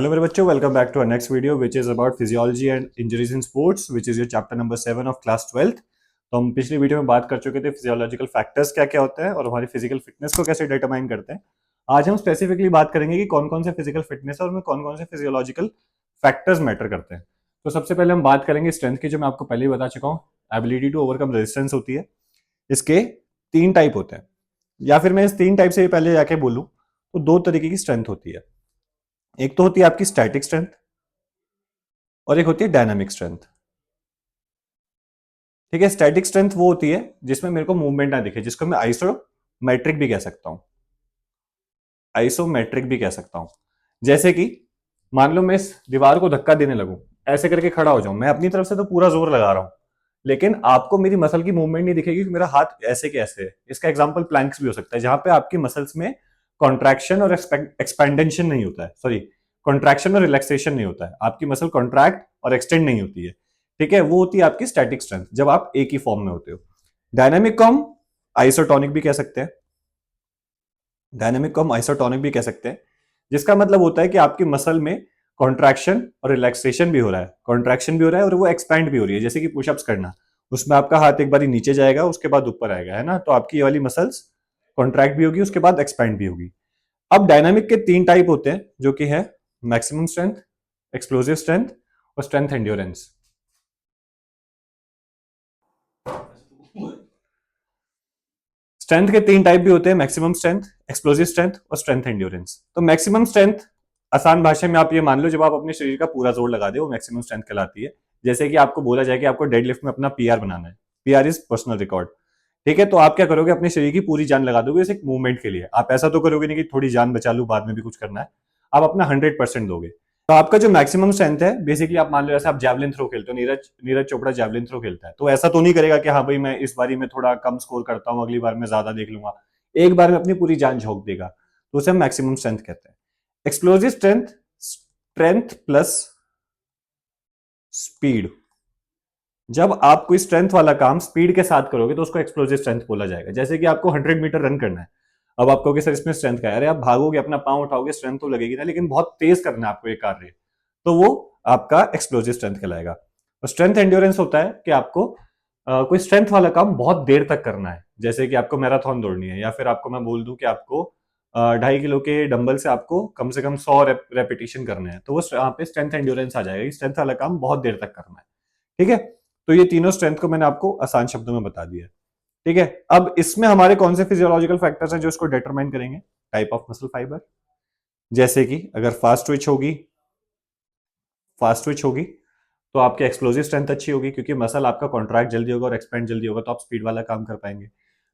Hello मेरे बच्चों, welcome back to our next video which is about physiology and injuries in sports which is your chapter number 7 of class 12th। तो हम पिछली video में बात कर चुके थे फिजियोलॉजिकल फैक्टर्स क्या क्या होते हैं और हमारी फिजिकल फिटनेस को कैसे डिटरमाइन करते हैं। आज हम स्पेसिफिकली बात करेंगे कि कौन कौन से फिजिकल फिटनेस है और उनमें कौन कौन से फिजियोलॉजिकल फैक्टर्स मैटर करते हैं। तो सबसे पहले हम बात करेंगे स्ट्रेंथ की, जो मैं आपको पहले ही बता चुका हूँ। एबिलिटी टू ओवरकम रेजिस्टेंस होती है। इसके तीन टाइप होते हैं, या फिर मैं इस तीन टाइप से पहले जाके बोलूं तो दो तरीके की स्ट्रेंथ होती है। एक तो होती है आपकी स्टैटिक स्ट्रेंथ और एक होती है डायनामिक स्ट्रेंथ। ठीक है, स्टैटिक स्ट्रेंथ वो होती है जिसमें मेरे को मूवमेंट ना दिखे, जिसको मैं आइसोमेट्रिक भी कह सकता हूं। आइसोमेट्रिक भी कह सकता हूं। जैसे कि मान लो मैं इस दीवार को धक्का देने लगूं, ऐसे करके खड़ा हो जाऊं, मैं अपनी तरफ से तो पूरा जोर लगा रहा हूं, लेकिन आपको मेरी मसल की मूवमेंट नहीं दिखेगी कि मेरा हाथ ऐसे के ऐसे है। इसका एग्जांपल प्लैंक्स भी हो सकता है, जहां पे आपकी मसल्स में कॉन्ट्रैक्शन और एक्सपेंडेंशन नहीं होता है, सॉरी, कॉन्ट्रैक्शन और रिलैक्सेशन नहीं होता है, आपकी मसल कॉन्ट्रैक्ट और एक्सटेंड नहीं होती है। ठीक है, वो होती है आपकी स्टैटिक स्ट्रेंथ, जब आप एक ही फॉर्म में होते हो। डायनामिक को हम आइसोटोनिक भी कह सकते हैं। डायनामिक को हम आइसोटोनिक भी कह सकते हैं, जिसका मतलब होता है कि आपकी मसल में कॉन्ट्रैक्शन और रिलैक्सेशन भी हो रहा है, कॉन्ट्रैक्शन भी हो रहा है और वो एक्सपैंड भी हो रही है। जैसे कि पुशअप्स करना, उसमें आपका हाथ एक बार नीचे जाएगा, उसके बाद ऊपर आएगा, है ना, तो आपकी ये वाली मसल्स कॉन्ट्रैक्ट भी होगी, उसके बाद एक्सपैंड भी होगी। अब डायनामिक के तीन टाइप होते हैं, जो कि है मैक्सिमम स्ट्रेंथ, एक्सप्लोसिव स्ट्रेंथ और स्ट्रेंथ एंड्योरेंस। स्ट्रेंथ के तीन टाइप भी होते हैं, मैक्सिमम स्ट्रेंथ, एक्सप्लोसिव स्ट्रेंथ और स्ट्रेंथ एंड्योरेंस। तो मैक्सिमम स्ट्रेंथ, आसान भाषा में आप ये मान लो, जब आप अपने शरीर का पूरा जोर लगा दे, वो मैक्सिमम स्ट्रेंथ कहलाती है। जैसे कि आपको बोला जाए कि आपको डेडलिफ्ट में अपना पीआर बनाना है, पीआर इज पर्सनल रिकॉर्ड। ठीक है, तो आप क्या करोगे, अपने शरीर की पूरी जान लगा दोगे इस एक मूवमेंट के लिए। आप ऐसा तो करोगे नहीं कि थोड़ी जान बचा लूं, बाद में भी कुछ करना है। आप अपना 100% दोगे। तो आपका जो मैक्सिमम स्ट्रेंथ है, बेसिकली आप मान लो जैसे आप जैवलिन थ्रो खेलते हो, नीरज नीरज चोपड़ा जैवलिन थ्रो खेलता है, तो ऐसा तो नहीं करेगा कि हाँ भाई मैं इस बारी में थोड़ा कम स्कोर करता हूँ, अगली बार में ज्यादा देख लूंगा। एक बार में अपनी पूरी जान झोंक देगा, तो उसे हम मैक्सिमम स्ट्रेंथ कहते हैं। Explosive strength, strength plus speed. जब आप कोई स्ट्रेंथ वाला काम स्पीड के साथ करोगे तो उसको एक्सप्लोजिव स्ट्रेंथ बोला जाएगा। जैसे कि आपको 100 मीटर रन करना है, अब आप कहोगे सर इसमें स्ट्रेंथ क्या है, अरे आप भागोगे, अपना पांव उठाओगे, स्ट्रेंथ तो लगेगी ना, लेकिन बहुत तेज करना है आपको ये कार्य, तो वो आपका एक्सप्लोजिव स्ट्रेंथ कहलाएगा। और स्ट्रेंथ एंड्योरेंस होता है कि आपको कोई स्ट्रेंथ वाला काम बहुत देर तक करना है। जैसे कि आपको मैराथन दौड़नी है, या फिर आपको मैं बोल दूं कि आपको 2.5 किलो के डंबल से आपको कम से कम 100 रेपिटेशन करने हैं, तो वो यहाँ पे स्ट्रेंथ एंड्योरेंस आ जाएगा। स्ट्रेंथ वाला काम बहुत देर तक करना है। ठीक है, तो ये तीनों स्ट्रेंथ को मैंने आपको आसान शब्दों में बता दिया। ठीक है, अब इसमें हमारे कौन से फिजियोलॉजिकल फैक्टर्स हैं जो इसको डिटरमाइन करेंगे। टाइप ऑफ मसल फाइबर, जैसे कि अगर फास्ट ट्विच होगी तो आपकी एक्सप्लोजिव स्ट्रेंथ अच्छी होगी, क्योंकि मसल आपका कॉन्ट्रैक्ट जल्दी होगा और एक्सपेंड जल्दी होगा, तो आप स्पीड वाला काम कर पाएंगे।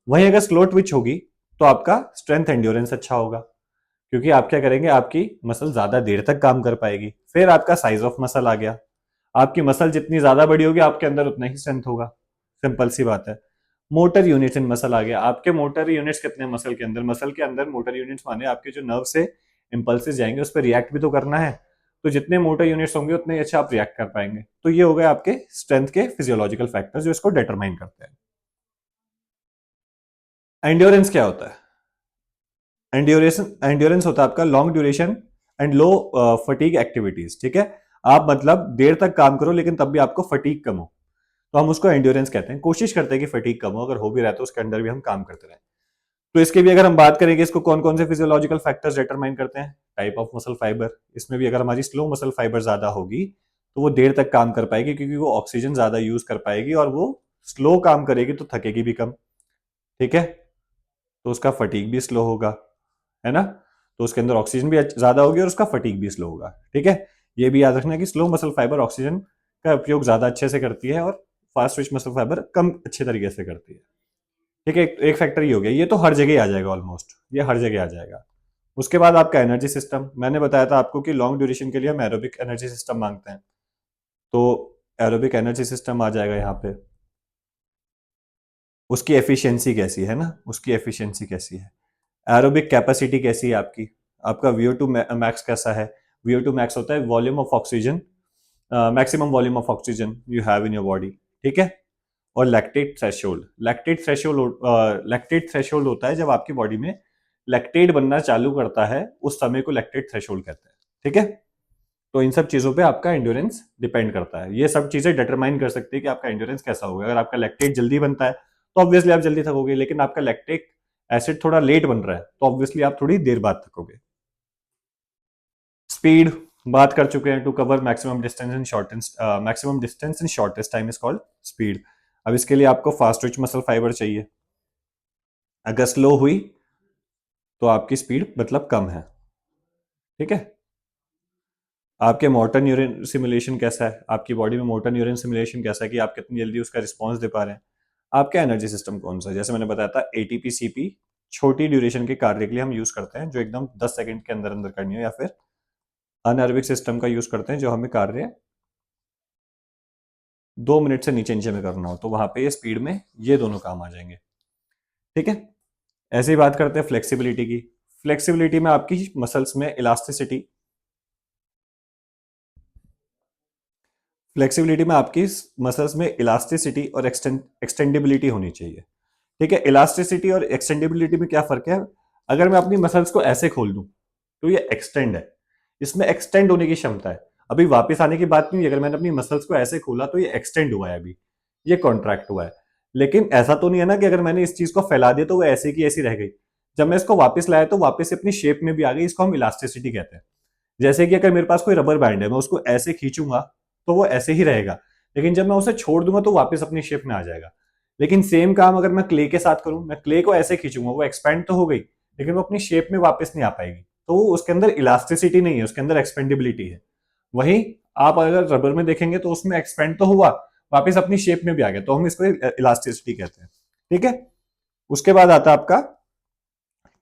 वहीं अगर स्लो ट्विच होगी तो आपका स्ट्रेंथ एंड्योरेंस अच्छा होगा, क्योंकि आप क्या करेंगे, आपकी मसल ज्यादा देर तक काम कर पाएगी। फिर आपका साइज ऑफ मसल आ गया, आपकी मसल जितनी ज्यादा बड़ी होगी आपके अंदर उतना ही स्ट्रेंथ होगा, सिंपल सी बात है। मोटर यूनिट्स इन मसल आ गया, आपके मोटर यूनिट्स कितने मसल के अंदर मोटर यूनिट्स माने आपके जो नर्व से इंपल्सेस जाएंगे उस पर रिएक्ट भी तो करना है, तो जितने मोटर यूनिट्स होंगे उतने अच्छा आप रिएक्ट कर पाएंगे। तो ये हो गए आपके स्ट्रेंथ के फिजियोलॉजिकल फैक्टर्स जो इसको डिटरमाइन करते हैं। एंड्योरेंस क्या होता है? एंड्योरेंस होता है आपका long duration and low fatigue activities. ठीक है, आप मतलब देर तक काम करो लेकिन तब भी आपको फटीग कम हो, तो हम उसको एंड्योरेंस कहते हैं। कोशिश करते हैं कि फटीग कम हो, अगर हो भी रहा है तो उसके अंदर भी हम काम करते रहें। तो इसके भी अगर हम बात करेंगे, इसको कौन कौन से फिजियोलॉजिकल फैक्टर्स डिटरमाइन करते हैं। टाइप ऑफ मसल फाइबर, इसमें भी अगर हमारी स्लो मसल फाइबर ज्यादा होगी तो वो देर तक काम कर पाएगी, क्योंकि वो ऑक्सीजन ज्यादा यूज कर पाएगी, और वो स्लो काम करेगी तो थकेगी भी कम। ठीक है, तो उसका फटीग भी स्लो होगा, है ना, तो उसके अंदर ऑक्सीजन भी ज्यादा होगी और उसका फटीग भी स्लो होगा। ठीक है, ये भी याद रखना कि स्लो मसल फाइबर ऑक्सीजन का उपयोग ज्यादा अच्छे से करती है और फास्ट ट्विच मसल फाइबर कम अच्छे तरीके से करती है। ठीक है, एक फैक्टर ये हो गया, ये तो हर जगह आ जाएगा, ऑलमोस्ट ये हर जगह आ जाएगा। उसके बाद आपका एनर्जी सिस्टम, मैंने बताया था आपको कि लॉन्ग ड्यूरेशन के लिए हम एरोबिक एनर्जी सिस्टम मांगते हैं, तो एरोबिक एनर्जी सिस्टम आ जाएगा यहाँ पे। उसकी एफिशिएंसी कैसी है ना, उसकी एफिशिएंसी कैसी है, एरोबिक कैपेसिटी कैसी है आपकी, आपका VO2 मैक्स कैसा है। VO2 मैक्स होता है volume of oxygen, maximum volume of oxygen you have in your body. ठीक है, और लैक्टेट थ्रेशोल्ड होता है जब आपकी बॉडी में लैक्टेट बनना चालू करता है, उस समय को लैक्टेट थ्रेशोल्ड कहते हैं। ठीक है, तो इन सब चीजों पे आपका एंड्योरेंस डिपेंड करता है। ये सब चीजें डिटरमाइन कर सकती है कि आपका एंड्योरेंस कैसा होगा। अगर आपका लैक्टेट जल्दी बनता है तो ऑब्वियसली आप जल्दी थकोगे, लेकिन आपका लैक्टिक एसिड थोड़ा लेट बन रहा है तो ऑब्वियसली आप थोड़ी देर बाद थकोगे। स्पीड बात कर चुके हैं। To cover maximum distance in shortest time is called speed. अब इसके लिए आपको फास्ट ट्विच मसल फाइबर चाहिए। अगर स्लो हुई तो आपकी स्पीड मतलब कम है। ठीक है। आपके मोटर न्यूरन सिमुलेशन कैसा है, आपकी बॉडी में मोटर न्यूरन सिमुलेशन कैसा है कि आप कितनी जल्दी उसका रिस्पॉन्स दे पा रहे हैं। आपका एनर्जी सिस्टम कौन सा है, जैसे मैंने बताया था एटीपी सीपी छोटी ड्यूरेशन के कार्य के लिए हम यूज करते हैं, जो एकदम 10 सेकंड के अंदर अंदर करनी हो, या फिर अनएरोबिक सिस्टम का यूज करते हैं जो हमें कार्य 2 मिनट से नीचे नीचे में करना हो, तो वहां पे ये स्पीड में ये दोनों काम आ जाएंगे। ठीक है। ऐसे ही बात करते हैं फ्लेक्सिबिलिटी की। फ्लेक्सिबिलिटी में आपकी मसल्स में इलास्टिसिटी, फ्लेक्सिबिलिटी में आपकी मसल्स में इलास्टिसिटी और एक्सटेंडिबिलिटी होनी चाहिए। ठीक है। इलास्टिसिटी और एक्सटेंडिबिलिटी में क्या फर्क है, अगर मैं अपनी मसल्स को ऐसे खोल दूं तो ये एक्सटेंड है, इसमें एक्सटेंड होने की क्षमता है। अभी वापस आने की बात नहीं है, अगर मैंने अपनी मसल्स को ऐसे खोला तो ये एक्सटेंड हुआ है, अभी ये कॉन्ट्रैक्ट हुआ है। लेकिन ऐसा तो नहीं है ना कि अगर मैंने इस चीज को फैला दिया तो वो ऐसे की ऐसी रह गई। जब मैं इसको वापस लाया तो वापस अपनी शेप में भी आ गई, इसको हम इलास्टिसिटी कहते हैं। जैसे कि अगर मेरे पास कोई रबर बैंड है, मैं उसको ऐसे खींचूंगा तो वो ऐसे ही रहेगा, लेकिन जब मैं उसे छोड़ दूंगा तो वापस अपनी शेप में आ जाएगा। लेकिन सेम काम अगर मैं क्ले के साथ करूं, मैं क्ले को ऐसे खींचूंगा, वो एक्सपेंड तो हो गई लेकिन वो अपनी शेप में वापस नहीं आ पाएगी, तो उसके अंदर इलास्टिसिटी नहीं है, उसके अंदर एक्सपेंडिबिलिटी है। वहीं आप अगर रबर में देखेंगे तो उसमें एक्सपेंड तो हुआ, वापस अपनी शेप में भी आ गया, तो हम इसको इलास्टिसिटी कहते हैं। ठीक है। उसके बाद आता है आपका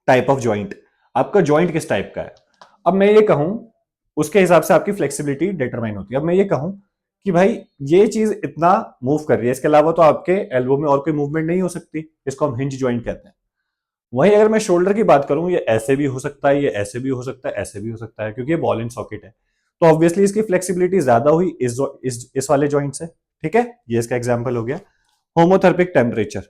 टाइप ऑफ ज्वाइंट। आपका ज्वाइंट किस टाइप का है, अब मैं ये कहूं उसके हिसाब से आपकी फ्लेक्सिबिलिटी डिटरमाइन होती है। अब मैं ये कहूं कि भाई ये चीज इतना मूव कर रही है, इसके अलावा तो आपके एल्बो में और कोई मूवमेंट नहीं हो सकती, इसको हम हिंज ज्वाइंट कहते हैं। वहीं अगर मैं शोल्डर की बात करूं, ये ऐसे भी हो सकता है, ये ऐसे भी हो सकता है, ऐसे भी हो सकता है, क्योंकि ये बॉल एंड सॉकेट है, तो ऑब्वियसली इसकी फ्लेक्सिबिलिटी ज्यादा हुई इस वाले ज्वाइंट से। ठीक है। ये इसका एग्जाम्पल हो गया। होमोथेरेपिक टेम्परेचर,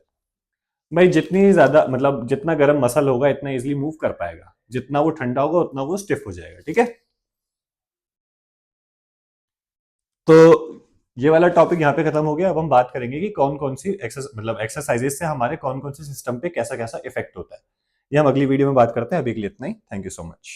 भाई जितनी ज्यादा मतलब जितना गर्म मसल होगा इतना इजीली मूव कर पाएगा, जितना वो ठंडा होगा उतना वो स्टिफ हो जाएगा। ठीक है। तो ये वाला टॉपिक यहाँ पे खत्म हो गया। अब हम बात करेंगे कि कौन कौन सी एक्सरसाइजेस से हमारे कौन कौन से सिस्टम पे कैसा कैसा इफेक्ट होता है। ये हम अगली वीडियो में बात करते हैं। अभी के लिए इतना ही। Thank you so much.